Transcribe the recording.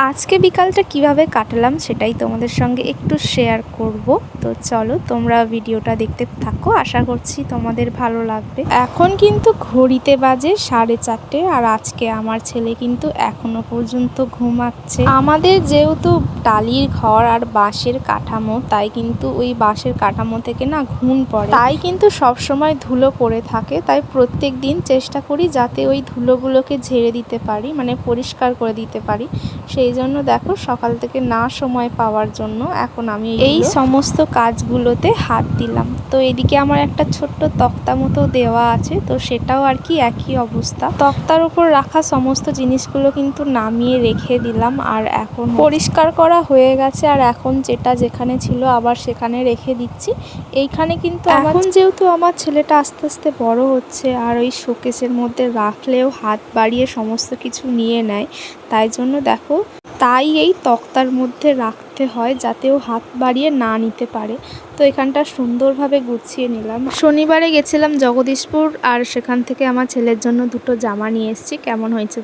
আজকে বিকালটা কিভাবে কাটালাম সেটাই তোমাদের সঙ্গে একটু শেয়ার করব। তো চলো তোমরা ভিডিওটা দেখতে থাকো, আশা করছি তোমাদের ভালো লাগবে। এখন কিন্তু ঘড়িতে বাজে 4:30 আর আজকে আমার ছেলে কিন্তু এখনো পর্যন্ত ঘুমাচ্ছে। আমাদের যেহেতু টালির ঘর আর বাঁশের কাঠামো, তাই কিন্তু ওই বাঁশের কাঠামো থেকে না ঘুণ পড়ে, তাই কিন্তু সব সময় ধুলো পড়ে থাকে। তাই প্রত্যেক দিন চেষ্টা করি যাতে ওই ধুলোগুলোকে ঝেড়ে দিতে পারি, মানে পরিষ্কার করে দিতে পারি। সেই জন্য দেখো সকাল থেকে না সময় পাওয়ার জন্য এখন আমি এই সমস্ত কাজগুলোতে হাত দিলাম। তো এদিকে আমার একটা ছোট্ট তক্তা মতো দেওয়া আছে, তো সেটাও আর কি একই অবস্থা। তক্তার উপর রাখা সমস্ত জিনিসগুলো কিন্তু নামিয়ে রেখে দিলাম, আর এখন পরিষ্কার করা হয়ে গেছে। আর এখন যেটা যেখানে ছিল আবার সেখানে রেখে দিচ্ছি। এইখানে কিন্তু এখন যেহেতু আমার ছেলেটা আস্তে আস্তে বড় হচ্ছে, আর ওই শোকেসের মধ্যে রাখলেও হাত বাড়িয়ে সমস্ত কিছু নিয়ে নেয়, তাই জন্য দেখো তাই এই তক্তার মধ্যে রাখতে হয় যাতে ও হাত বাড়িয়ে না নিতে পারে। তো এখানটা সুন্দরভাবে গুছিয়ে নিলাম। শনিবারে গেছিলাম জগদীশপুর, আর সেখান থেকে আমার ছেলের জন্য দুটো জামা নিয়ে এসেছি। কেমন হয়েছে